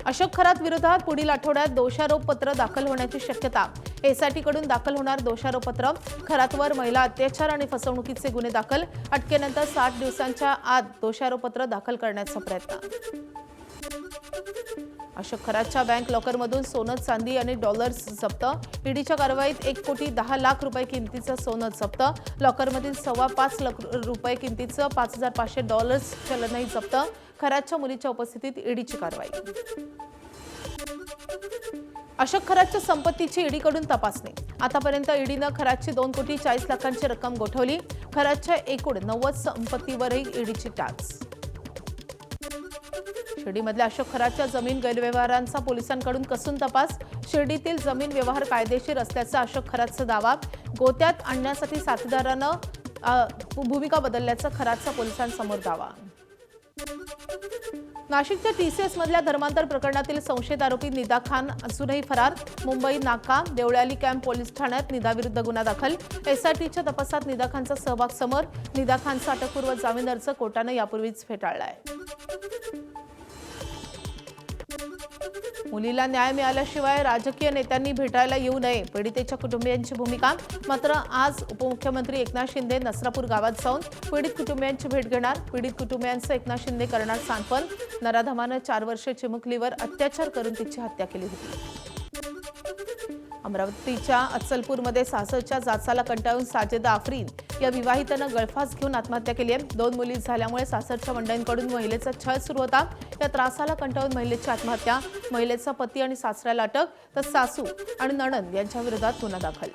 अशोक खरात विरोधात पुढील आठवड्यात दोषारोपपत्र दाखल होण्याची शक्यता। एसआयटीकडून दाखल होणार दोषारोपपत्र। खरातवर महिला अत्याचार आणि फसवणुकीचे गुन्हे दाखल। अटकेनंतर 60 दिवसांच्या आत दोषारोपपत्र दाखल करण्याचा प्रयत्न। अशोक खरातच्या बँक लॉकरमधून सोनं, चांदी आणि डॉलर्स जप्त। ईडीच्या कारवाईत 1,10,00,000 रुपये किमतीचं सोनं जप्त। लॉकरमधील ₹5,25,00,000 रुपये किमतीचं $5,500 चलनही जप्त। खरातच्या मुलीच्या उपस्थितीत ईडीची कारवाई। अशोक खरातच्या संपत्तीची ईडीकडून तपासणी। आतापर्यंत ईडीनं खरातची 2,40,00,000 रक्कम गोठवली। खरातच्या एकूण 90 संपत्तीवरही ईडीची टाच। शिर्डीमधल्या अशोक खरातच्या जमीन गैरव्यवहारांचा पोलिसांकडून कसून तपास। शिर्डीतील जमीन व्यवहार कायदेशीर असल्याचा अशोक खरातचा दावा। गोत्यात आणण्यासाठी साथीदारानं भूमिका बदलल्याचा खरातचा पोलिसांसमोर दावा। नाशिकच्या टीसीएस मधल्या धर्मांतर प्रकरणातील संशयित आरोपी निदा खान अजूनही फरार। मुंबई नाका देवळाली कॅम्प पोलीस ठाण्यात निदाविरुद्ध गुन्हा दाखल। एसआयटीच्या तपासात निदा खानचा सहभाग समोर। निदा खानचा अटकपूर्व जामीन अर्ज कोर्टाने यापूर्वीच फेटाळलाय। मुलीला न्याय मिळाल्याशिवाय राजकीय नेत्यांनी भेटायला येऊ नये, पीडितेच्या कुटुंबियांची भूमिका। मात्र आज उपमुख्यमंत्री एकनाथ शिंदे नसरापूर गावात जाऊन पीडित कुटुंबियांची भेट घेणार। पीडित कुटुंबियांचं एकनाथ शिंदे करणार सांत्वन। नराधमानं 4 वर्षे चिमुकलीवर अत्याचार करून तिची हत्या केली होती। अमरावतीच्या अचलपूरमध्ये सासरच्या जाचाला कंटाळून साजेदा आफरीन या विवाहितानं गळफास घेऊन आत्महत्या केली आहे। 2 मुली झाल्यामुळे सासरच्या मंडळींकडून महिलेचा छळ सुरू होता। या त्रासाला कंटाळून महिलेची आत्महत्या। महिलेचा पती आणि सासऱ्याला अटक, तर सासू आणि नणंद यांच्या विरोधात गुन्हा दाखल।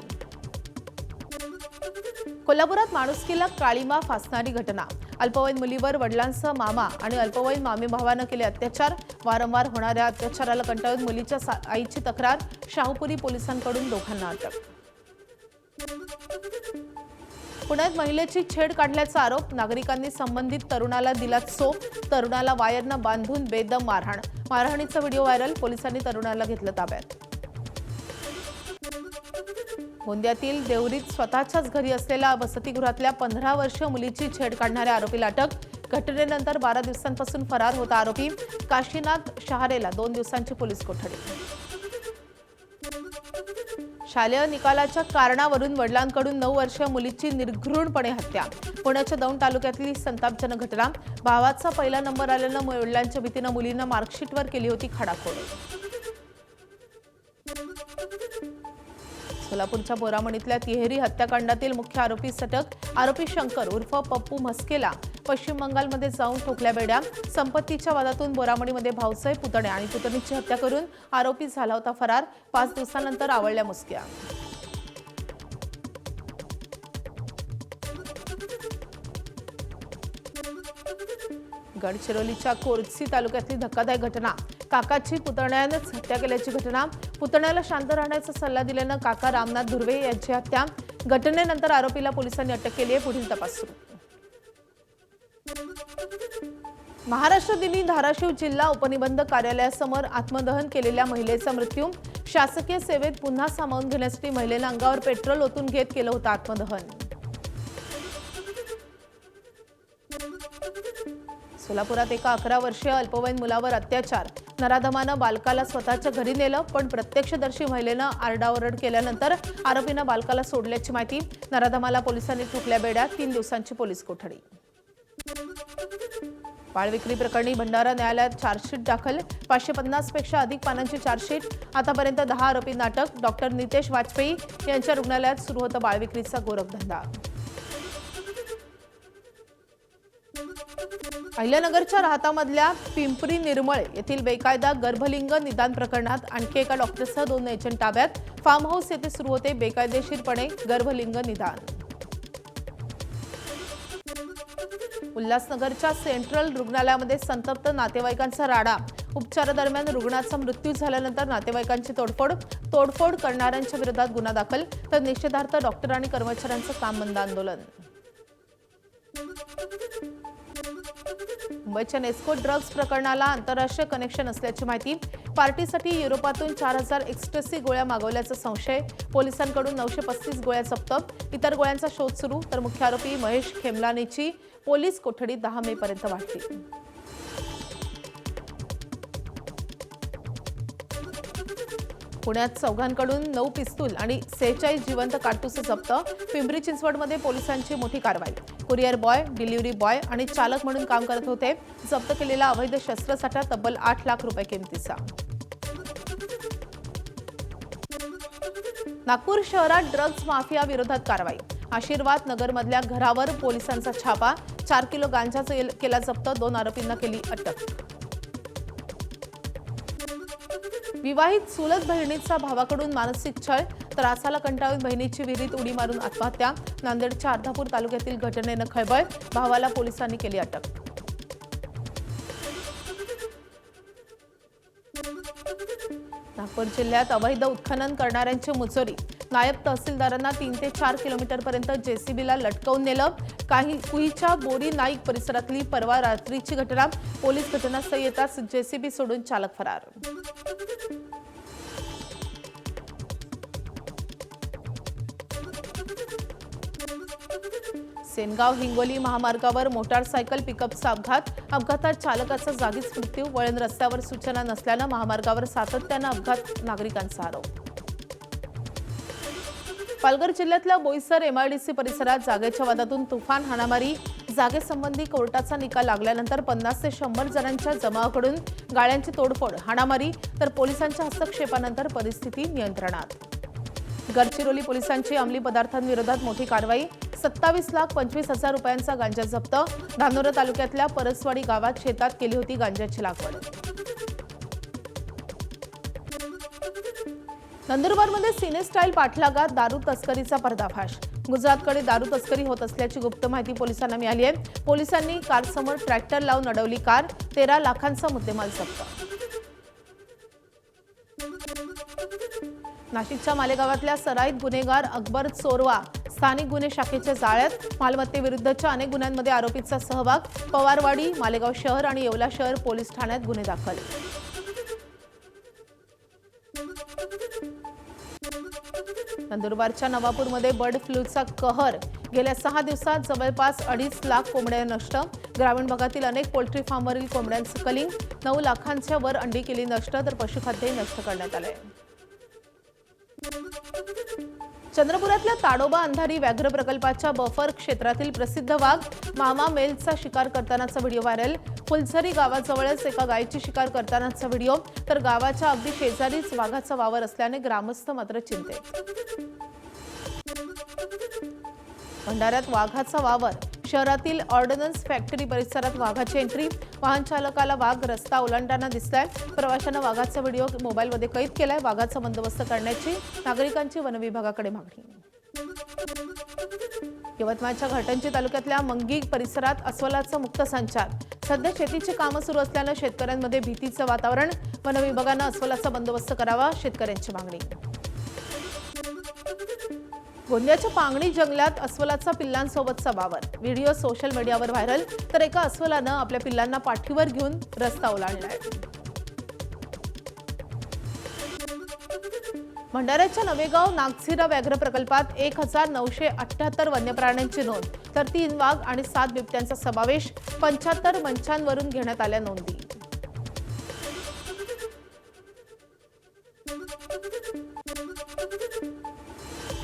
कोल्हापुरात माणुसकीला काळीमा फासणारी घटना। अल्पवयीन मुलीवर वडिलांसह मामा आणि अल्पवयीन मामे भावानं केले अत्याचार। वारंवार होणाऱ्या अत्याचाराला कंटाळून मुलीच्या आईची तक्रार। शाहूपुरी पोलिसांकडून दोघांना अटक। पुण्यात महिलेची छेड काढल्याचा आरोप। नागरिकांनी संबंधित तरुणाला दिला चोप। तरुणाला वायरनं बांधून बेदम मारहाण। मारहाणीचा व्हिडिओ व्हायरल। पोलिसांनी तरुणाला घेतलं ताब्यात। गोंदियातील देवरीत स्वतःच्याच घरी असलेल्या वसतिगृहातल्या 15 वर्षीय मुलीची छेड काढणाऱ्या आरोपीला अटक। घटनेनंतर 12 दिवसांपासून फरार होता आरोपी। काशीनाथ शहारेला 2 दिवसांची पोलीस कोठडी। शालेय निकालाच्या कारणावरून वडिलांकडून 9 वर्षीय मुलीची निर्घृणपणे हत्या। पुण्याच्या दौंड तालुक्यातली संतापजनक घटना। भावाचा पहिला नंबर आल्यानं वडिलांच्या भीतीनं मुलीनं मार्कशीटवर केली होती खाडाखोड। सोलापूरच्या बोरामणीतल्या तिहेरी हत्याकांडातील मुख्य आरोपी सटक। आरोपी शंकर उर्फ पप्पू म्हस्केला पश्चिम बंगालमध्ये जाऊन ठोकल्या बेड्या। संपत्तीच्या वादातून बोरामणीमध्ये भाऊसाहेब पुतणे आणि पुतणीची हत्या करून आरोपी झाला होता फरार। 5 दिवसांनंतर आवळल्या मुसक्या। गडचिरोलीच्या कोरची तालुक्यातली धक्कादायक घटना। काकाची पुतण्यानेच हत्या केल्याची घटना। पुतण्याला शांत राहण्याचा सल्ला दिल्यानं काका रामनाथ धुर्वे यांची हत्या। घटनेनंतर आरोपीला पोलिसांनी अटक केली आहे। पुढील तपास सुरू। महाराष्ट्र दिनी धाराशिव जिल्हा उपनिबंधक कार्यालयासमोर आत्मदहन केलेल्या महिलेचा मृत्यू। शासकीय सेवेत पुन्हा सामावून घेण्यासाठी महिलेनं अंगावर पेट्रोल ओतून घेत केलं होतं आत्मदहन। सोलापुरात एका 11 वर्षीय अल्पवयीन मुलावर अत्याचार। नराधमानं बालकाला स्वतःच्या घरी नेलं, पण प्रत्यक्षदर्शी महिलेनं आरडाओरड केल्यानंतर आरोपीनं बालकाला सोडल्याची माहिती। नराधमाला पोलिसांनी ठोकल्या बेड्या। 3 दिवसांची पोलीस कोठडी। बाळविक्री प्रकरणी भंडारा न्यायालयात चार्जशीट दाखल। 550 पेक्षा अधिक पानांची चार्जशीट। आतापर्यंत 10 आरोपींना अटक। डॉक्टर नितेश वाजपेयी यांच्या रुग्णालयात सुरू होता बाळविक्रीचा गोरखधंदा। अहिल्यानगरच्या राहतामधल्या पिंपरी निर्मळे येथील बेकायदा गर्भलिंग निदान प्रकरणात आणखी एका डॉक्टरसह 2 एजंट ताब्यात। फार्म हाऊस येथे सुरू होते बेकायदेशीरपणे गर्भलिंग निदान। उल्हासनगरच्या सेंट्रल रुग्णालयामध्ये संतप्त नातेवाईकांचा राडा। उपचारादरम्यान रुग्णाचा मृत्यू झाल्यानंतर नातेवाईकांची तोडफोड करणाऱ्यांच्या विरोधात गुन्हा दाखल, तर निषेधार्थ डॉक्टर आणि कर्मचाऱ्यांचं काम बंद आंदोलन। मुंबईच्या नेस्को ड्रग्ज प्रकरणाला आंतरराष्ट्रीय कनेक्शन असल्याची माहिती। पार्टीसाठी युरोपातून 4000 एक्स्ट्रेसी गोळ्या मागवल्याचा संशय। पोलिसांकडून 935 गोळ्या जप्त। इतर गोळ्यांचा शोध सुरू, तर मुख्य आरोपी महेश खेमलानीची पोलीस कोठडी 10 मे पर्यंत वाढली। पुण्यात चौघांकडून 9 पिस्तूल आणि 46 जिवंत काडतुसे जप्त. पिंपरी चिंचवडमध्ये पोलिसांची मोठी कारवाई. कुरिअर बॉय, डिलिव्हरी बॉय आणि चालक म्हणून काम करत होते. जप्त केलेला अवैध शस्त्रसाठा तब्बल 8 लाख रुपये किमतीचा. नागपूर शहरात ड्रग्ज माफिया विरोधात कारवाई. आशीर्वाद नगरमधल्या घरावर पोलिसांचा छापा. 4 किलो गांजा केला जप्त. 2 आरोपींना केली अटक. विवाहित चुलत बहिणीचा भावाकडून मानसिक छळ. त्रासाला कंटाळून बहिणीची विहिरीत उडी मारून आत्महत्या. नांदेडच्या अर्धापूर तालुक्यातील घटनेनं खळबळ. भावाला पोलिसांनी केली अटक. नागपूर जिल्ह्यात अवैध उत्खनन करणाऱ्यांची मुजोरी. नायब तहसीलदारांना 3 ते 4 किलोमीटरपर्यंत जेसीबीला लटकवून नेलं. कुहीच्या बोरी नाईक परिसरातली परवा रात्रीची घटना. पोलीस घटनास्थळी येताच जेसीबी सोडून चालक फरार. सेनगाव हिंगोली महामार्गावर मोटारसायकल पिकअपचा अपघात. अपघातात चालकाचा जागीच मृत्यू. वळण रस्त्यावर सूचना नसल्यानं महामार्गावर सातत्यानं अपघात. नागरिकांचा आरोप. पालघर जिल्ह्यातल्या बोईसर एमआयडीसी परिसरात जागेच्या वादातून तुफान हाणामारी. जागेसंबंधी कोर्टाचा निकाल लागल्यानंतर 50 ते 100 जणांच्या जमावाकडून गाळ्यांची तोडफोड, हाणामारी तर पोलिसांच्या हस्तक्षेपानंतर परिस्थिती नियंत्रणात. गडचिरोली पोलिसांची अंमली पदार्थांविरोधात मोठी कारवाई. 27,25,000 रुपयांचा गांजा जप्त. धानोरा तालुक्यातल्या परसवाडी गावात शेतात केली होती गांजाची लागवड. नंदुरबारमध्ये सिनेस्टाईल पाठलागात दारू तस्करीचा पर्दाफाश. गुजरातकडे दारू तस्करी होत असल्याची गुप्त माहिती पोलिसांना मिळाली आहे. पोलिसांनी कारसमोर ट्रॅक्टर लावून अडवली कार. 13 लाखांचा मुद्देमाल जप्त. नाशिकच्या मालेगावातल्या सराईत गुन्हेगार अकबर चोरवा स्थानिक गुन्हे शाखेच्या जाळ्यात. मालमत्तेविरुद्धच्या अनेक गुन्ह्यांमध्ये आरोपीचा सहभाग. पवारवाडी, मालेगाव शहर आणि येवला शहर पोलीस ठाण्यात गुन्हे दाखल. नंदुरबारच्या नवापूरमध्ये बर्ड फ्लूचा कहर. गेल्या 6 दिवसात जवळपास 2.5 लाख कोंबड्या नष्ट. ग्रामीण भागातील अनेक पोल्ट्री फार्मवरील कोंबड्यांचं कलिंग. 9 लाखांच्या वर अंडी केली नष्ट तर पशुखाद्यही नष्ट करण्यात आले. चंद्रपुरातल्या ताडोबा अंधारी व्याघ्र प्रकल्पाच्या बफर क्षेत्रातील प्रसिद्ध वाघ मामा मेलचा शिकार करतानाचा व्हिडिओ व्हायरल. फुलझरी गावाजवळच एका गायीची शिकार करतानाचा व्हिडिओ. तर गावाच्या अगदी शेजारीच वाघाचा वावर असल्याने ग्रामस्थ मात्र चिंतेत. भंडाऱ्यात वाघाचा वावर. शहरातील ऑर्डनन्स फॅक्टरी परिसरात वाघाची एंट्री. वाहन चालकाला वाघ रस्ता ओलांडताना दिसलाय. प्रवाशांना वाघाचा व्हिडिओ मोबाईलमध्ये कैद केलाय. वाघाचा बंदोबस्त करण्याची नागरिकांची वनविभागाकडे मागणी. यवतमाळच्या घाटंजी तालुक्यातल्या मंगी परिसरात अस्वलाचा मुक्त संचार. सध्या शेतीची कामं सुरू असल्यानं शेतकऱ्यांमध्ये भीतीचं वातावरण. वनविभागानं अस्वलाचा बंदोबस्त करावा, शेतकऱ्यांची मागणी. गोंदियाच्या पांगणी जंगलात अस्वलाचा पिल्लांसोबतचा वावर. व्हिडिओ सोशल मीडियावर व्हायरल. तर एका अस्वलानं आपल्या पिल्लांना पाठीवर घेऊन रस्ता ओलांडलाय. भंडाऱ्याच्या नवेगाव नागझिरा व्याघ्र प्रकल्पात 1978 वन्यप्राण्यांची नोंद. तर 3 वाघ आणि 7 बिबट्यांचा समावेश. 75 मंचांवरून घेण्यात आल्या नोंदी.